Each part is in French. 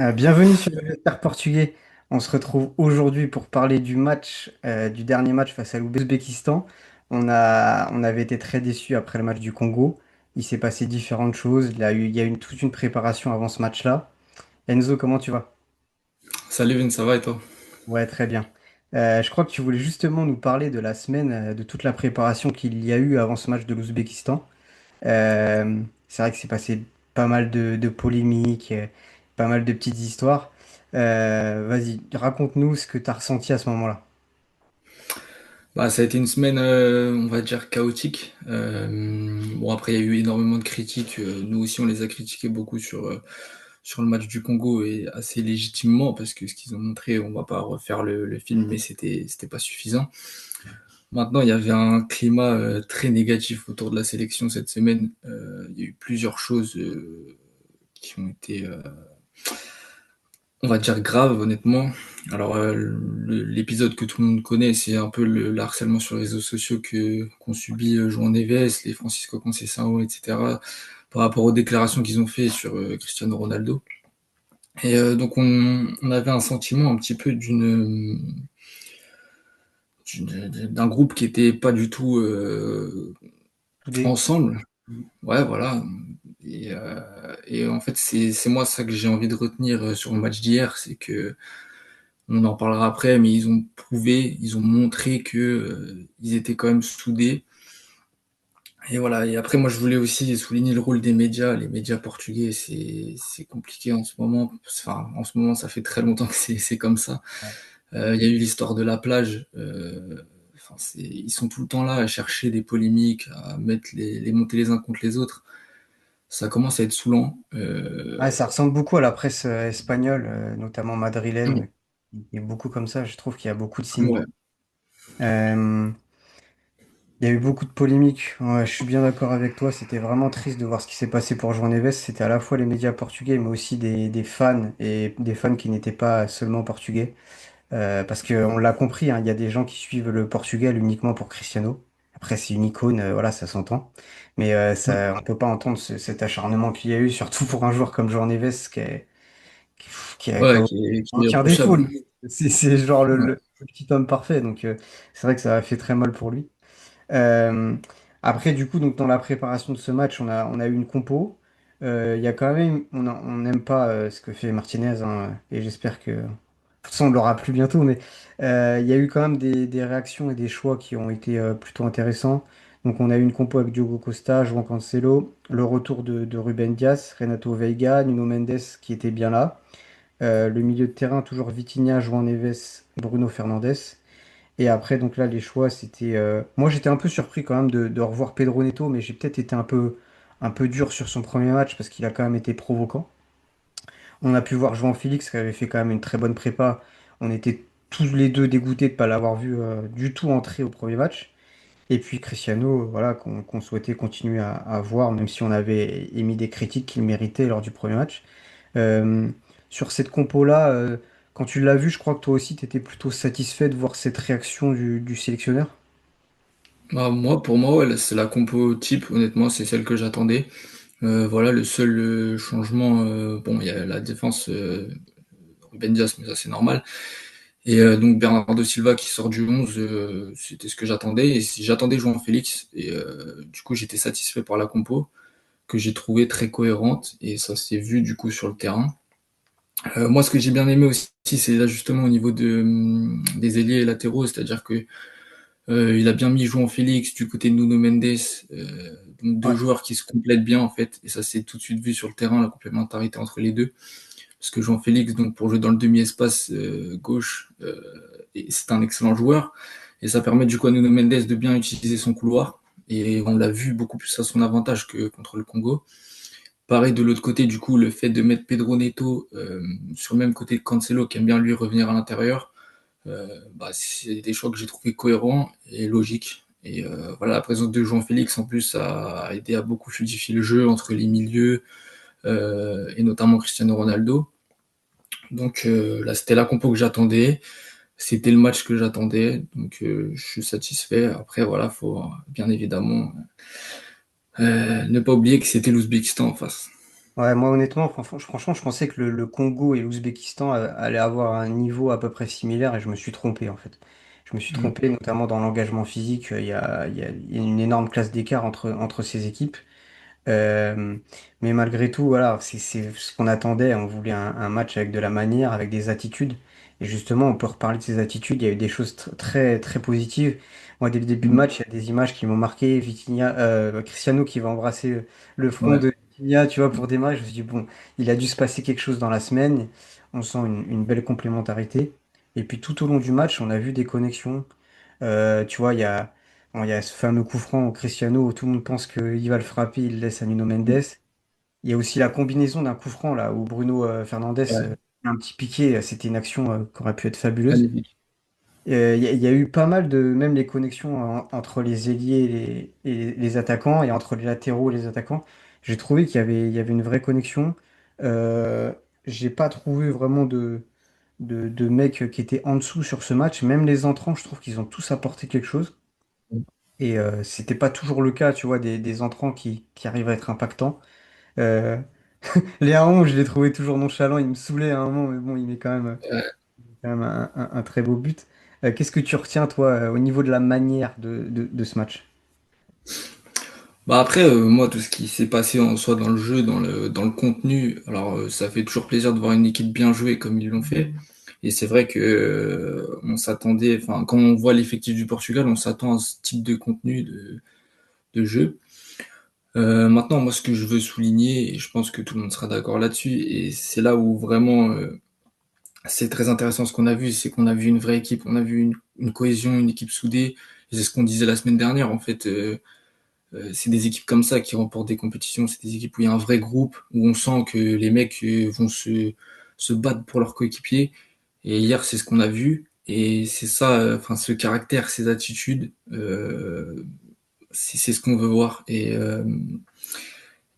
Bienvenue sur le Vestiaire portugais. On se retrouve aujourd'hui pour parler du match, du dernier match face à l'Ouzbékistan. On avait été très déçus après le match du Congo. Il s'est passé différentes choses. Il y a eu toute une préparation avant ce match-là. Enzo, comment tu vas? Salut Vin, ça va et toi? Ouais, très bien. Je crois que tu voulais justement nous parler de la semaine, de toute la préparation qu'il y a eu avant ce match de l'Ouzbékistan. C'est vrai que c'est passé pas mal de polémiques, pas mal de petites histoires. Vas-y, raconte-nous ce que tu as ressenti à ce moment-là. Ça a été une semaine, on va dire, chaotique. Bon, après, il y a eu énormément de critiques. Nous aussi, on les a critiqués beaucoup sur le match du Congo et assez légitimement parce que ce qu'ils ont montré, on va pas refaire le film, mais c'était pas suffisant. Maintenant, il y avait un climat très négatif autour de la sélection cette semaine. Il y a eu plusieurs choses qui ont été on va dire grave, honnêtement. Alors, l'épisode que tout le monde connaît, c'est un peu le harcèlement sur les réseaux sociaux qu'ont subi João Neves, les Francisco Conceição, etc., par rapport aux déclarations qu'ils ont fait sur Cristiano Ronaldo. Et donc, on avait un sentiment un petit peu d'un groupe qui était pas du tout Soudé. ensemble. Ouais, voilà. Et en fait, c'est moi ça que j'ai envie de retenir sur le match d'hier, c'est que on en parlera après, mais ils ont prouvé, ils ont montré que ils étaient quand même soudés. Et voilà. Et après, moi, je voulais aussi souligner le rôle des médias. Les médias portugais, c'est compliqué en ce moment. Enfin, en ce moment, ça fait très longtemps que c'est comme ça. Ouais. Il y a eu l'histoire de la plage. Enfin, ils sont tout le temps là à chercher des polémiques, à mettre les monter les uns contre les autres. Ça commence à être saoulant. Ouais, ça ressemble beaucoup à la presse espagnole, notamment madrilène, qui est beaucoup comme ça. Je trouve qu'il y a beaucoup de Ouais. similitudes. Euh, il y a eu beaucoup de polémiques. Ouais, je suis bien d'accord avec toi. C'était vraiment triste de voir ce qui s'est passé pour João Neves. C'était à la fois les médias portugais, mais aussi des fans et des fans qui n'étaient pas seulement portugais. Parce qu'on l'a compris, hein, il y a des gens qui suivent le Portugal uniquement pour Cristiano. Après, c'est une icône, voilà, ça s'entend. Mais ça, on peut pas entendre cet acharnement qu'il y a eu, surtout pour un joueur comme João Neves qui a Ouais, qui est aucun défaut, irréprochable. lui. C'est genre Ouais. le petit homme parfait. Donc, c'est vrai que ça a fait très mal pour lui. Euh, Après, du coup, donc, dans la préparation de ce match, on a eu une compo. Il y a quand même, on n'aime pas ce que fait Martinez, hein, et j'espère que, de toute façon, on l'aura plus bientôt, mais il y a eu quand même des réactions et des choix qui ont été plutôt intéressants. Donc, on a eu une compo avec Diogo Costa, João Cancelo, le retour de Ruben Dias, Renato Veiga, Nuno Mendes qui était bien là. Le milieu de terrain, toujours Vitinha, João Neves, Bruno Fernandes. Et après, donc là, les choix, c'était. Moi, j'étais un peu surpris quand même de revoir Pedro Neto, mais j'ai peut-être été un peu dur sur son premier match parce qu'il a quand même été provoquant. On a pu voir João Félix qui avait fait quand même une très bonne prépa. On était tous les deux dégoûtés de ne pas l'avoir vu du tout entrer au premier match. Et puis Cristiano, voilà, qu'on souhaitait continuer à voir, même si on avait émis des critiques qu'il méritait lors du premier match. Euh, sur cette compo-là, quand tu l'as vu, je crois que toi aussi, tu étais plutôt satisfait de voir cette réaction du sélectionneur. Moi, pour moi, ouais, c'est la compo type, honnêtement, c'est celle que j'attendais. Voilà, le seul changement, bon, il y a la défense, Ruben Dias, mais ça c'est normal. Et donc Bernardo Silva qui sort du 11, c'était ce que j'attendais. Et j'attendais João Félix. Et du coup, j'étais satisfait par la compo, que j'ai trouvé très cohérente. Et ça s'est vu du coup sur le terrain. Moi, ce que j'ai bien aimé aussi, c'est l'ajustement au niveau des ailiers latéraux, c'est-à-dire que il a bien mis João Félix du côté de Nuno Mendes, donc deux Ouais. joueurs qui se complètent bien en fait, et ça s'est tout de suite vu sur le terrain, la complémentarité entre les deux, parce que João Félix, donc pour jouer dans le demi-espace gauche, c'est un excellent joueur, et ça permet du coup à Nuno Mendes de bien utiliser son couloir, et on l'a vu beaucoup plus à son avantage que contre le Congo. Pareil de l'autre côté, du coup, le fait de mettre Pedro Neto sur le même côté que Cancelo, qui aime bien lui revenir à l'intérieur, c'est des choix que j'ai trouvé cohérents et logiques. Et voilà, la présence de João Félix en plus a aidé à beaucoup fluidifier le jeu entre les milieux et notamment Cristiano Ronaldo. Donc là, c'était la compo que j'attendais, c'était le match que j'attendais, donc je suis satisfait. Après, voilà, faut bien évidemment ne pas oublier que c'était l'Ouzbékistan en face. Ouais, moi honnêtement, franchement, je pensais que le Congo et l'Ouzbékistan allaient avoir un niveau à peu près similaire et je me suis trompé en fait. Je me suis Mm. trompé notamment dans l'engagement physique. Il y a une énorme classe d'écart entre ces équipes. Euh, mais malgré tout, voilà, c'est ce qu'on attendait. On voulait un match avec de la manière, avec des attitudes. Et justement, on peut reparler de ces attitudes. Il y a eu des choses très, très positives. Moi, dès le début de Mm. match, il y a des images qui m'ont marqué. Cristiano qui va embrasser le front Ouais, de Vitinha, tu vois, pour démarrer. Je me suis dit, bon, il a dû se passer quelque chose dans la semaine. On sent une belle complémentarité. Et puis tout au long du match, on a vu des connexions. Tu vois, bon, il y a ce fameux coup franc au Cristiano où tout le monde pense qu'il va le frapper, il le laisse à Nuno Mendes. Il y a aussi la combinaison d'un coup franc là où Bruno Fernandes ouais, a un petit piqué. C'était une action qui aurait pu être fabuleuse. magnifique. Il y a eu pas mal de, même les connexions entre les ailiers et les attaquants et entre les latéraux et les attaquants. J'ai trouvé il y avait une vraie connexion. Euh, j'ai pas trouvé vraiment de mecs qui étaient en dessous sur ce match. Même les entrants, je trouve qu'ils ont tous apporté quelque chose. Et c'était pas toujours le cas, tu vois, des entrants qui arrivent à être impactants. Euh, Léaon, je l'ai trouvé toujours nonchalant, il me saoulait à un moment, mais bon, il met Ouais. quand même un très beau but. Qu'est-ce que tu retiens, toi, au niveau de la manière de ce match? Bah après, moi, tout ce qui s'est passé en soi dans le jeu, dans le contenu, alors ça fait toujours plaisir de voir une équipe bien jouer comme ils l'ont fait. Et c'est vrai que on s'attendait, enfin, quand on voit l'effectif du Portugal, on s'attend à ce type de contenu de jeu. Maintenant, moi, ce que je veux souligner, et je pense que tout le monde sera d'accord là-dessus, et c'est là où vraiment c'est très intéressant ce qu'on a vu, c'est qu'on a vu une vraie équipe, on a vu une cohésion, une équipe soudée. Et c'est ce qu'on disait la semaine dernière, en fait. C'est des équipes comme ça qui remportent des compétitions, c'est des équipes où il y a un vrai groupe, où on sent que les mecs vont se battre pour leurs coéquipiers. Et hier, c'est ce qu'on a vu. Et c'est ça, enfin, ce caractère, ces attitudes, c'est ce qu'on veut voir.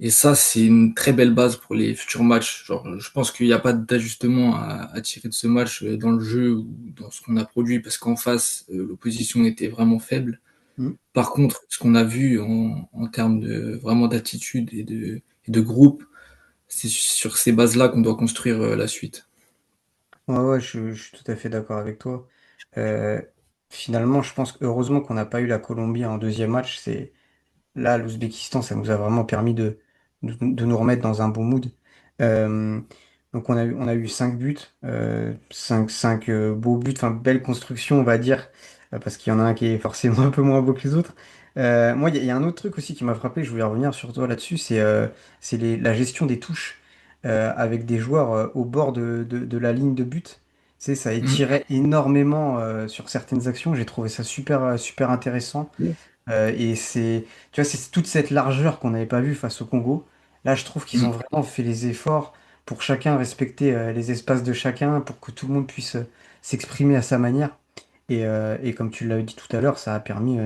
Et ça, c'est une très belle base pour les futurs matchs. Genre, je pense qu'il n'y a pas d'ajustement à tirer de ce match dans le jeu ou dans ce qu'on a produit, parce qu'en face, l'opposition était vraiment faible. Hmm. Par contre, ce qu'on a vu en termes de vraiment d'attitude et de groupe, c'est sur ces bases-là qu'on doit construire la suite. Ouais, ouais, je suis tout à fait d'accord avec toi. Euh, Finalement, je pense heureusement qu'on n'a pas eu la Colombie en deuxième match. Là, l'Ouzbékistan, ça nous a vraiment permis de nous remettre dans un bon mood. Euh, donc on a eu 5 buts, 5 beaux buts, enfin belle construction, on va dire, parce qu'il y en a un qui est forcément un peu moins beau que les autres. Moi, il y a un autre truc aussi qui m'a frappé, je voulais revenir sur toi là-dessus, c'est la gestion des touches avec des joueurs au bord de la ligne de but. Tu sais, ça Mm. étirait énormément sur certaines actions. J'ai trouvé ça super intéressant. Et tu vois, c'est toute cette largeur qu'on n'avait pas vue face au Congo. Là, je trouve qu'ils ont Mm. vraiment fait les efforts pour chacun respecter les espaces de chacun, pour que tout le monde puisse s'exprimer à sa manière. Et comme tu l'as dit tout à l'heure, ça a permis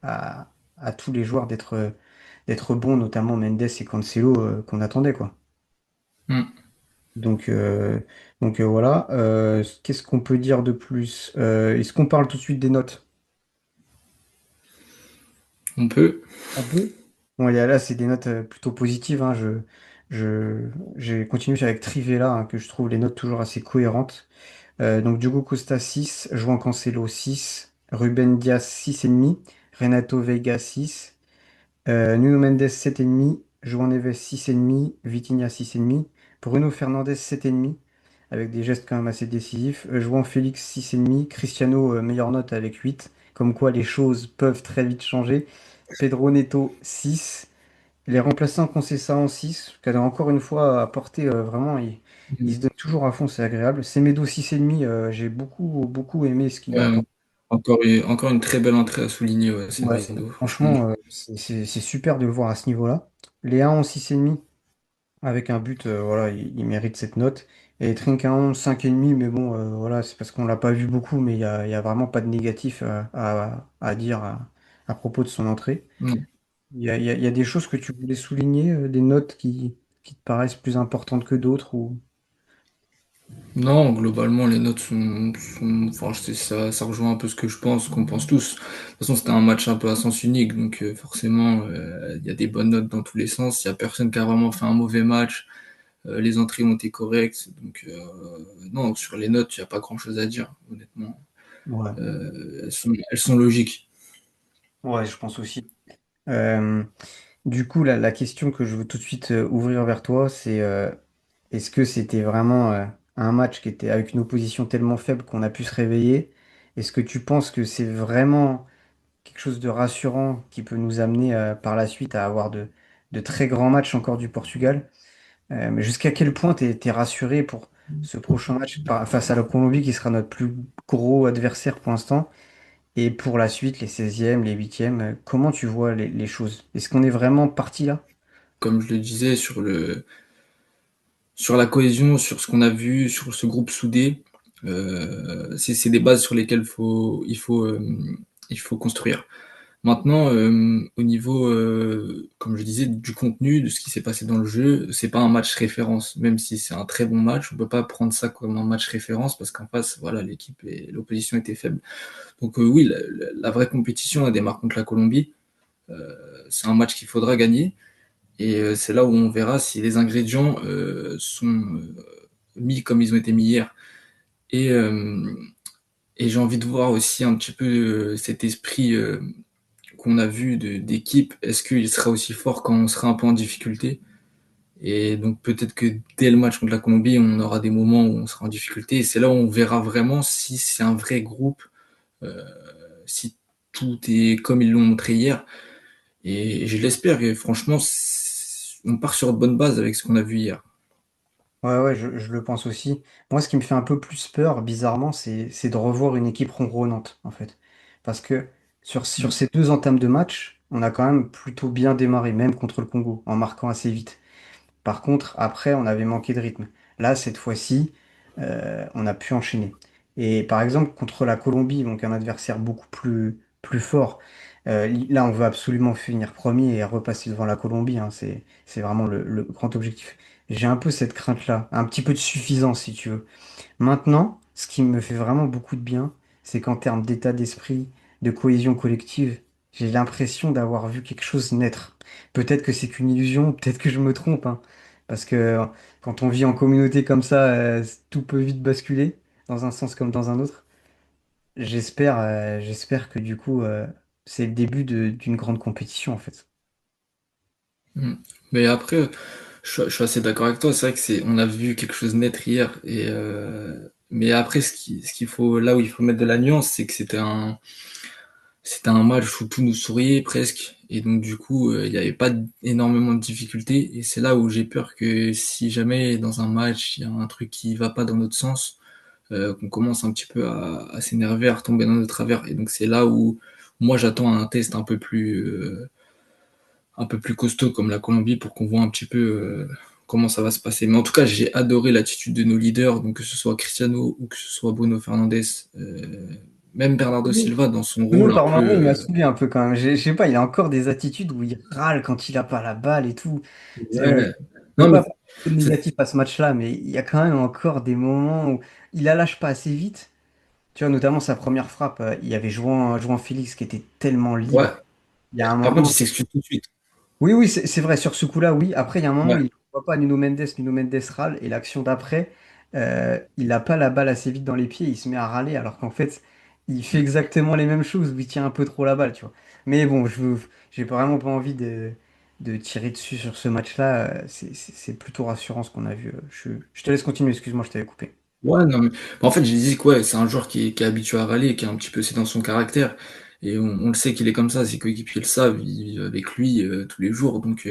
à, à tous les joueurs d'être bons, notamment Mendes et Cancelo, qu'on attendait, quoi. Mm. Donc, euh, voilà. Qu'est-ce qu'on peut dire de plus? Est-ce qu'on parle tout de suite des notes? On peut. On peut. Bon, là, c'est des notes plutôt positives, hein. J'ai continué avec Trivela, hein, que je trouve les notes toujours assez cohérentes. Donc, Diogo Costa 6, João Cancelo 6, Ruben Dias 6,5, Renato Veiga 6, Nuno Mendes 7,5, João Neves 6,5, Vitinha 6,5, Bruno Fernandes 7,5, avec des gestes quand même assez décisifs. João Félix 6,5, Cristiano meilleure note avec 8, comme quoi les choses peuvent très vite changer. Pedro Neto 6. Les remplaçants Conceição en 6, qui a encore une fois apporté vraiment, il se Mm. donne toujours à fond, c'est agréable. Semedo 6,5, j'ai beaucoup aimé ce qu'il a Ouais, apporté. encore une très belle entrée à souligner, ouais, Ouais, Semedo, franchement. franchement, c'est super de le voir à ce niveau-là. Léa en 6,5, avec un but, voilà, il mérite cette note. Et Trincão 5,5, mais bon, voilà, c'est parce qu'on l'a pas vu beaucoup, mais il y a vraiment pas de négatif à dire à propos de son entrée. Mm. Il y a des choses que tu voulais souligner, des notes qui te paraissent plus importantes que d'autres ou... Non, globalement, les notes enfin, ça rejoint un peu ce que je pense, qu'on pense tous. De toute façon, c'était un match un peu à sens unique, donc forcément, il y a des bonnes notes dans tous les sens. Il y a personne qui a vraiment fait un mauvais match. Les entrées ont été correctes, donc non, sur les notes, il n'y a pas grand-chose à dire, honnêtement. Ouais. Elles sont logiques. Ouais, je pense aussi. Euh, du coup, la question que je veux tout de suite ouvrir vers toi, c'est est-ce que c'était vraiment un match qui était avec une opposition tellement faible qu'on a pu se réveiller? Est-ce que tu penses que c'est vraiment quelque chose de rassurant qui peut nous amener par la suite à avoir de très grands matchs encore du Portugal? Mais jusqu'à quel point t'es rassuré pour ce prochain match face à la Colombie qui sera notre plus gros adversaire pour l'instant? Et pour la suite, les 16e, les 8e, comment tu vois les choses? Est-ce qu'on est vraiment parti là? Comme je le disais, sur la cohésion, sur ce qu'on a vu, sur ce groupe soudé, c'est des bases sur lesquelles il faut construire. Maintenant, au niveau, comme je disais, du contenu, de ce qui s'est passé dans le jeu, c'est pas un match référence. Même si c'est un très bon match, on peut pas prendre ça comme un match référence parce qu'en face, voilà, l'équipe et l'opposition étaient faibles. Donc oui, la vraie compétition, elle démarre contre la Colombie. C'est un match qu'il faudra gagner et c'est là où on verra si les ingrédients sont mis comme ils ont été mis hier. Et, euh, et j'ai envie de voir aussi un petit peu cet esprit qu'on a vu d'équipe, est-ce qu'il sera aussi fort quand on sera un peu en difficulté? Et donc peut-être que dès le match contre la Colombie, on aura des moments où on sera en difficulté. Et c'est là où on verra vraiment si c'est un vrai groupe, euh, si tout est comme ils l'ont montré hier. Et je l'espère. Et franchement, on part sur de bonnes bases avec ce qu'on a vu hier. Ouais, ouais, je le pense aussi. Moi, ce qui me fait un peu plus peur, bizarrement, c'est de revoir une équipe ronronnante, en fait. Parce que sur ces deux entames de match, on a quand même plutôt bien démarré, même contre le Congo, en marquant assez vite. Par contre, après, on avait manqué de rythme. Là, cette fois-ci, on a pu enchaîner. Et par exemple, contre la Colombie, donc un adversaire beaucoup plus fort, là, on veut absolument finir premier et repasser devant la Colombie, hein. C'est vraiment le grand objectif. J'ai un peu cette crainte-là, un petit peu de suffisance, si tu veux. Maintenant, ce qui me fait vraiment beaucoup de bien, c'est qu'en termes d'état d'esprit, de cohésion collective, j'ai l'impression d'avoir vu quelque chose naître. Peut-être que c'est qu'une illusion, peut-être que je me trompe, hein, parce que quand on vit en communauté comme ça, tout peut vite basculer, dans un sens comme dans un autre. J'espère que du coup, c'est le début d'une grande compétition, en fait. Mm. Mais après, je suis assez d'accord avec toi. C'est vrai que on a vu quelque chose naître hier. Mais après, ce qu'il faut, là où il faut mettre de la nuance, c'est que c'était un match où tout nous souriait presque. Et donc, du coup, il n'y avait pas énormément de difficultés. Et c'est là où j'ai peur que si jamais dans un match, il y a un truc qui va pas dans notre sens, qu'on commence un petit peu à s'énerver, à retomber dans notre travers. Et donc, c'est là où moi, j'attends un test un peu plus costaud comme la Colombie pour qu'on voit un petit peu comment ça va se passer. Mais en tout cas, j'ai adoré l'attitude de nos leaders, donc que ce soit Cristiano ou que ce soit Bruno Fernandes, même Bernardo Silva dans son Bruno rôle un peu. Fernandes, il m'a saoulé un peu quand même. Je sais pas, il a encore des attitudes où il râle quand il a pas la balle et tout. Je Ouais. veux Non, mais pas parler de négatif à ce match-là, mais il y a quand même encore des moments où il la lâche pas assez vite. Tu vois, notamment sa première frappe, il y avait João Félix qui était tellement ouais. libre. Il y a un Par contre, il moment. s'excuse tout de suite. Oui, oui, c'est vrai, sur ce coup-là, oui. Après, il y a un moment où Ouais. il ne voit pas Nuno Mendes râle, et l'action d'après, il n'a pas la balle assez vite dans les pieds, il se met à râler, alors qu'en fait, il fait exactement les mêmes choses, où il tient un peu trop la balle, tu vois. Mais bon, j'ai vraiment pas envie de tirer dessus sur ce match-là, c'est plutôt rassurant ce qu'on a vu. Je te laisse continuer, excuse-moi, je t'avais coupé. Ouais, non, mais en fait, je dis que ouais, c'est un joueur qui est habitué à râler, qui est un petit peu, c'est dans son caractère. Et on le sait qu'il est comme ça, ses coéquipiers le savent, ils vivent avec lui tous les jours. Donc,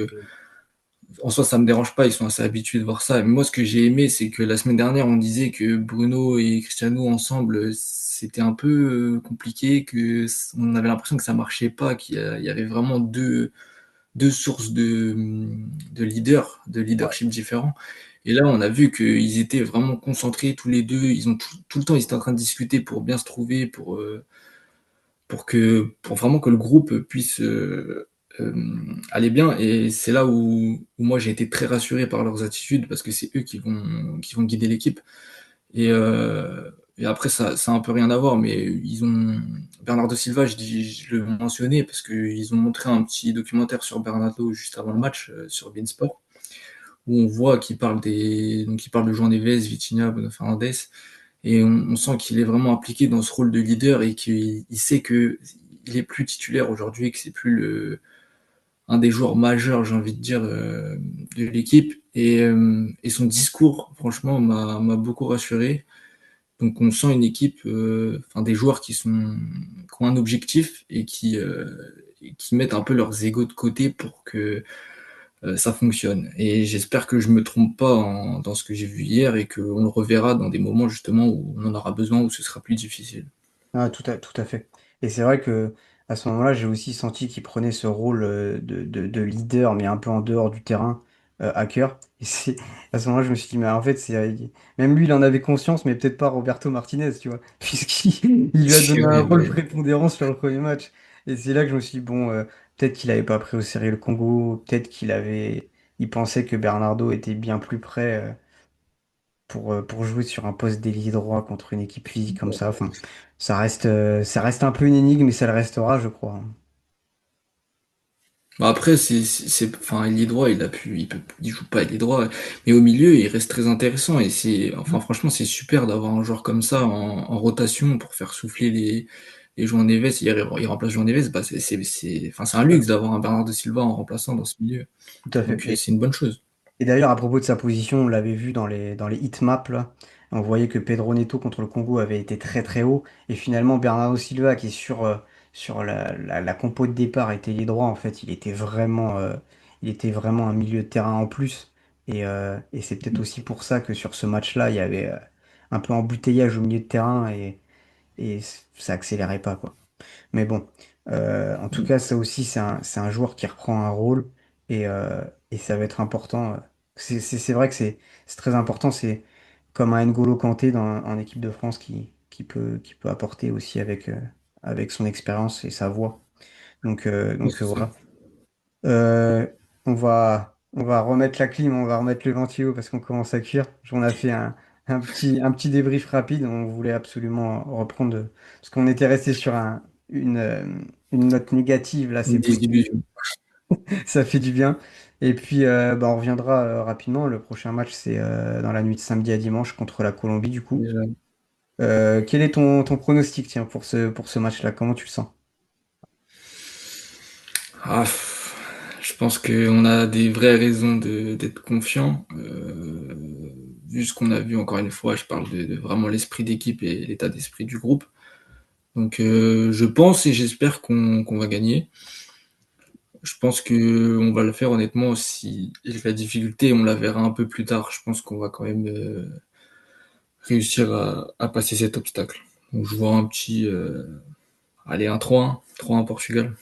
en soi, ça me dérange pas, ils sont assez habitués de voir ça. Mais moi, ce que j'ai aimé, c'est que la semaine dernière, on disait que Bruno et Cristiano ensemble, c'était un peu compliqué, on avait l'impression que ça marchait pas, il y avait vraiment deux sources de Ouais. leadership différents. Et là, on a vu qu'ils étaient vraiment concentrés tous les deux. Ils ont tout le temps, ils étaient en train de discuter pour bien se trouver, pour vraiment que le groupe puisse euh, aller bien. Et c'est là où moi j'ai été très rassuré par leurs attitudes parce que c'est eux qui vont guider l'équipe. Et après, ça a un peu rien à voir, mais ils ont Bernardo Silva, je le mentionnais parce qu'ils ont montré un petit documentaire sur Bernardo juste avant le match sur Beansport, où on voit qu'il parle de João Neves, Vitinha, Bruno Fernandes, et on sent qu'il est vraiment impliqué dans ce rôle de leader et qu'il sait que il est plus titulaire aujourd'hui, que c'est plus un des joueurs majeurs, j'ai envie de dire, de l'équipe. Et son discours, franchement, m'a beaucoup rassuré. Donc on sent une équipe, enfin des joueurs qui ont un objectif et qui mettent un peu leurs égos de côté pour que ça fonctionne. Et j'espère que je me trompe pas dans ce que j'ai vu hier et qu'on le reverra dans des moments justement où on en aura besoin, où ce sera plus difficile. Ah, tout à fait. Et c'est vrai que à ce moment-là, j'ai aussi senti qu'il prenait ce rôle de leader, mais un peu en dehors du terrain, à cœur. Et c'est à ce moment-là, je me suis dit, mais en fait, même lui, il en avait conscience, mais peut-être pas Roberto Martinez, tu vois, puisqu'il lui a C'est donné un vrai, rôle ouais. prépondérant sur le premier match. Et c'est là que je me suis dit, bon, peut-être qu'il avait pas pris au sérieux le Congo, peut-être il pensait que Bernardo était bien plus prêt. Pour jouer sur un poste d'ailier droit contre une équipe physique comme ça. Enfin, ça reste un peu une énigme, mais ça le restera, je crois. Bah après, enfin, il est droit, il joue pas, il est droit, mais au milieu, il reste très intéressant et enfin, franchement, c'est super d'avoir un joueur comme ça en rotation pour faire souffler les João Neves. Il remplace João Neves, bah, enfin, c'est un Ouais. luxe d'avoir un Bernardo Silva en remplaçant dans ce milieu. Tout à fait. Donc, c'est une bonne chose. Et d'ailleurs, à propos de sa position, on l'avait vu dans les heatmaps, là. On voyait que Pedro Neto contre le Congo avait été très très haut. Et finalement, Bernardo Silva, qui est sur la compo de départ, était ailier droit. En fait, il était vraiment un milieu de terrain en plus. Et c'est peut-être aussi pour ça que sur ce match-là, il y avait un peu embouteillage au milieu de terrain et ça accélérait pas, quoi. Mais bon, en tout cas, ça aussi, c'est un joueur qui reprend un rôle et ça va être important. C'est vrai que c'est très important. C'est comme un N'Golo Kanté en équipe de France qui peut apporter aussi avec son expérience et sa voix. Ouais, Donc c'est ça. voilà. Euh, on va remettre la clim, on va remettre le ventilo parce qu'on commence à cuire. On a fait un petit débrief rapide. On voulait absolument reprendre parce qu'on était resté sur une note négative. Là, c'est Une positif. désillusion, Ça fait du bien. Et puis, bah, on reviendra rapidement. Le prochain match, c'est dans la nuit de samedi à dimanche contre la Colombie, du coup. déjà. Quel est ton pronostic, tiens, pour ce match-là? Comment tu le sens? Ah, je pense qu'on a des vraies raisons d'être confiant. Vu ce qu'on a vu encore une fois, je parle de vraiment l'esprit d'équipe et l'état d'esprit du groupe. Donc je pense et j'espère qu'on va gagner. Je pense que on va le faire honnêtement si la difficulté, on la verra un peu plus tard. Je pense qu'on va quand même réussir à passer cet obstacle. Donc je vois un petit allez un 3-1, 3-1 Portugal.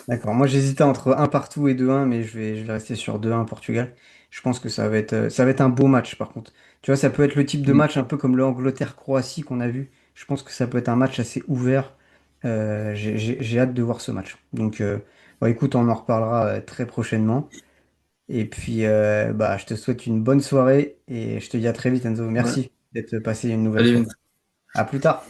D'accord. Moi, j'hésitais entre un partout et 2-1, mais je vais rester sur 2-1 Portugal. Je pense que ça va être un beau match, par contre. Tu vois, ça peut être le type de Mm. match un peu comme le Angleterre-Croatie qu'on a vu. Je pense que ça peut être un match assez ouvert. J'ai hâte de voir ce match. Donc, bon, écoute, on en reparlera très prochainement. Et puis, bah, je te souhaite une bonne soirée et je te dis à très vite, Enzo. Ouais. Merci d'être passé une nouvelle Allez, fois. Vince. À plus tard.